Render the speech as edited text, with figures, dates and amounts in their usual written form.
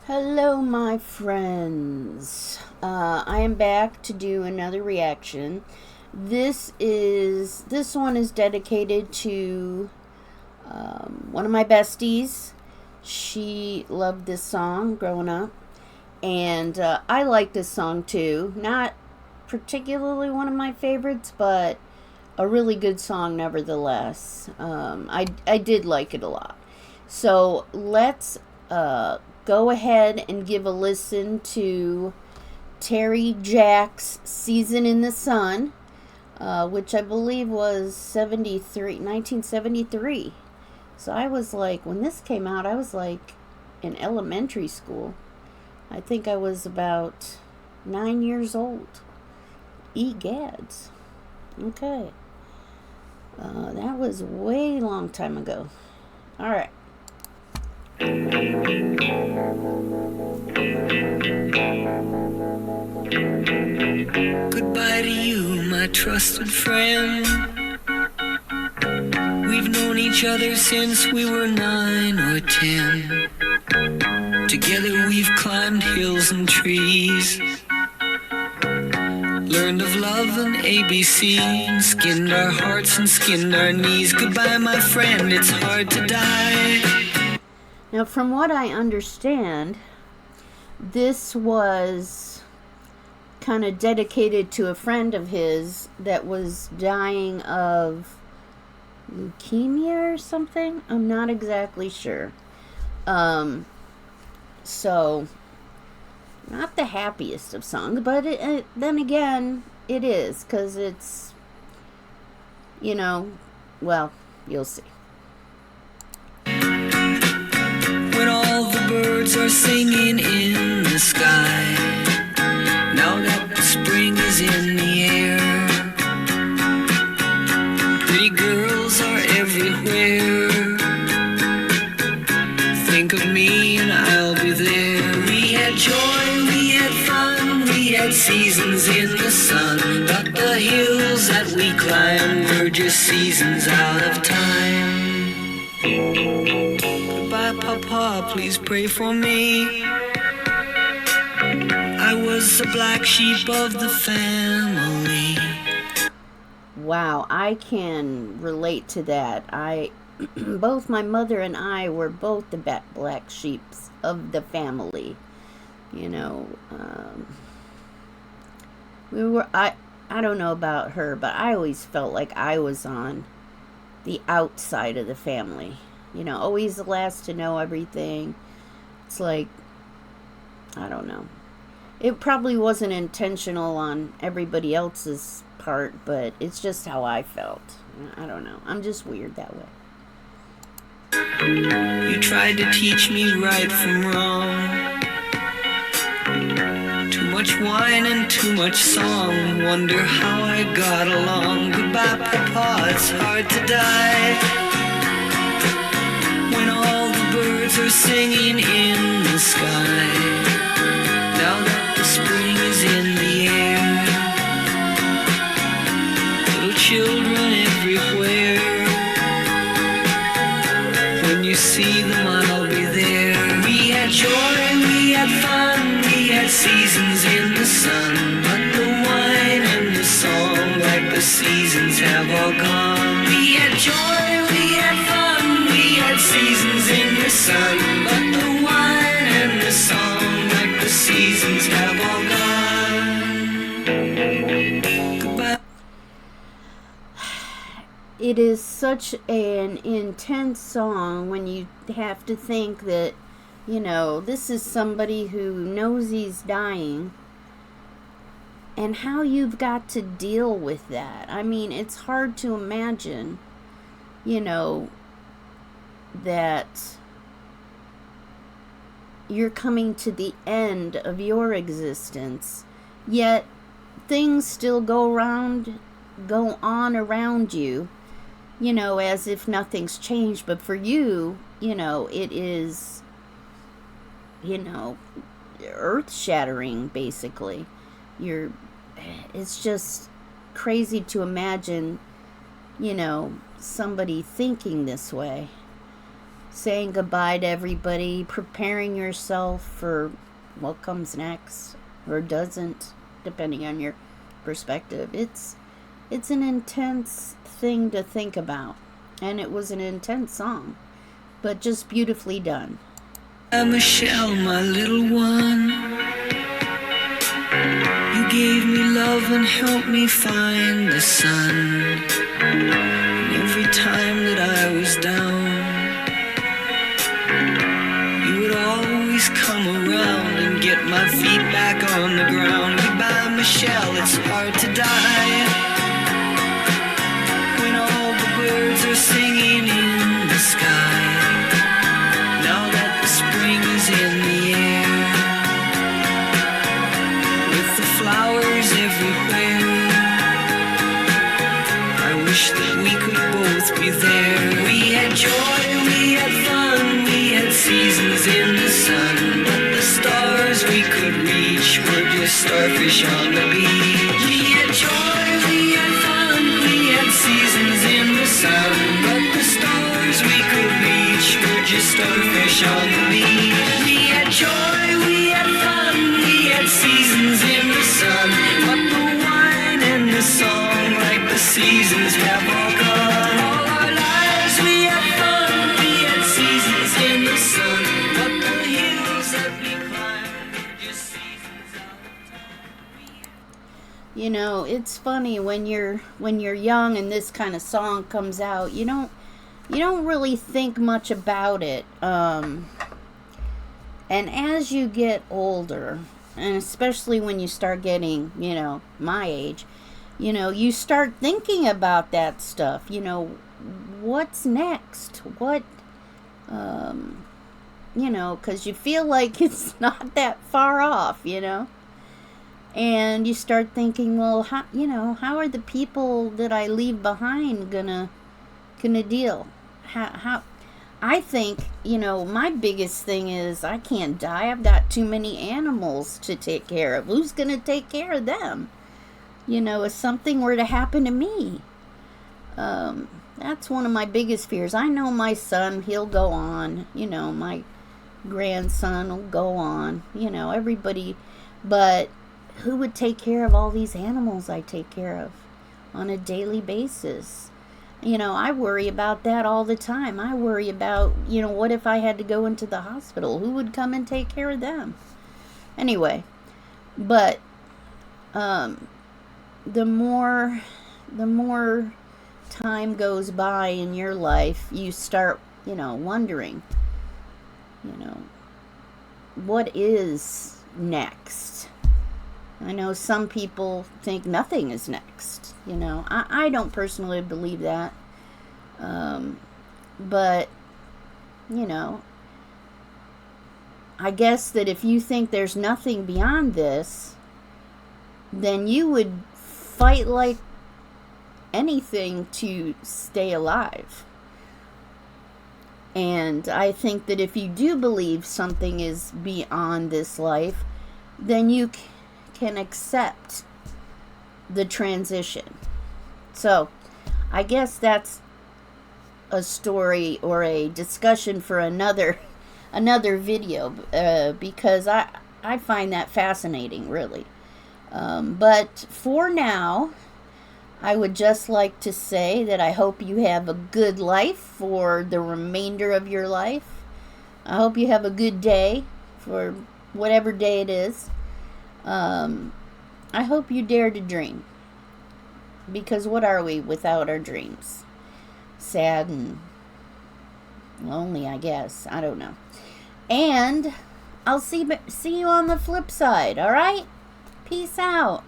Hello, my friends. I am back to do another reaction. This one is dedicated to one of my besties. She loved this song growing up, and I like this song too. Not particularly one of my favorites, but a really good song nevertheless. I did like it a lot. So let's go ahead and give a listen to Terry Jack's Season in the Sun, which I believe was 1973. So I was like, when this came out, I was like in elementary school. I think I was about 9 years old. Egads. Okay. That was way long time ago. All right. Goodbye to you, my trusted friend. We've known each other since we were 9 or 10. Together we've climbed hills and trees, learned of love and ABC, and skinned our hearts and skinned our knees. Goodbye, my friend, it's hard to die. Now, from what I understand, this was kind of dedicated to a friend of his that was dying of leukemia or something. I'm not exactly sure. So, not the happiest of songs, but then again, it is, because it's, well, you'll see. When all the birds are singing in the sky, now that the spring is in the air, pretty girls are everywhere. Think of me and I'll be there. We had joy, we had fun, we had seasons in the sun, but the hills that we climbed were just seasons out of time. Goodbye, Papa, please pray for me. I was the black sheep of the family. Wow, I can relate to that. Both my mother and I were both the black sheeps of the family. We were. I don't know about her, but I always felt like I was on the outside of the family. Always the last to know everything. It's like, I don't know. It probably wasn't intentional on everybody else's part, but it's just how I felt. I don't know. I'm just weird that way. You tried to teach me right from wrong. Too much wine and too much song. Wonder how I got along. Goodbye, Papa, it's hard to die. When all the birds are singing in the sky, now that the spring is in the air, little children everywhere. When you see them, I'll be there. We had joy, we had fun, we had seasons in the sun, but the wine and the song, like the seasons, have all gone. We had joy, we had fun, we had seasons in the sun, but the wine and the song, like the seasons, have all gone. Goodbye. It is such an intense song when you have to think that, this is somebody who knows he's dying, and how you've got to deal with that. I mean, it's hard to imagine, that you're coming to the end of your existence, yet things still go on around you, as if nothing's changed. But for you, it is, earth shattering, basically. It's just crazy to imagine, somebody thinking this way. saying goodbye to everybody, preparing yourself for what comes next or doesn't, depending on your perspective. It's an intense thing to think about, and it was an intense song, but just beautifully done. Michelle, my little one, you gave me love and helped me find the sun. And every time that I was down, you would always come around and get my feet back on the ground. Goodbye, Michelle, it's hard to die when all the birds are singing in the sky. Now that the spring is in the air, with the flowers everywhere, I wish that we could both be there. We had joy, we had fun, we had seasons in the sun, but the stars we could reach were just starfish on the beach. We had joy, we had fun, we had seasons in the sun, but the stars we could reach were just starfish on the beach. We had joy, we had fun, we had seasons in the sun, but the wine and the song, like the seasons, have all gone. All our lives we had fun, we had seasons in the sun, but the hills that we climbed were just seasons out of time. You know, it's funny when you're young and this kind of song comes out, you don't really think much about it. And as you get older, and especially when you start getting, my age, you start thinking about that stuff. What's next? What, because you feel like it's not that far off, and you start thinking, well, how are the people that I leave behind gonna deal? How I think, my biggest thing is I can't die. I've got too many animals to take care of. Who's gonna take care of them? If something were to happen to me, that's one of my biggest fears. I know my son, he'll go on, my grandson will go on, everybody, but who would take care of all these animals I take care of on a daily basis? I worry about that all the time. I worry about, what if I had to go into the hospital? Who would come and take care of them? Anyway, but the more time goes by in your life, you start, wondering, what is next? I know some people think nothing is next. I don't personally believe that. But, I guess that if you think there's nothing beyond this, then you would fight like anything to stay alive. And I think that if you do believe something is beyond this life, then you can accept the transition. So I guess that's a story or a discussion for another video, because I find that fascinating, really. But for now, I would just like to say that I hope you have a good life for the remainder of your life. I hope you have a good day for whatever day it is. I hope you dare to dream. Because what are we without our dreams? Sad and lonely, I guess. I don't know. And I'll see you on the flip side, all right? Peace out.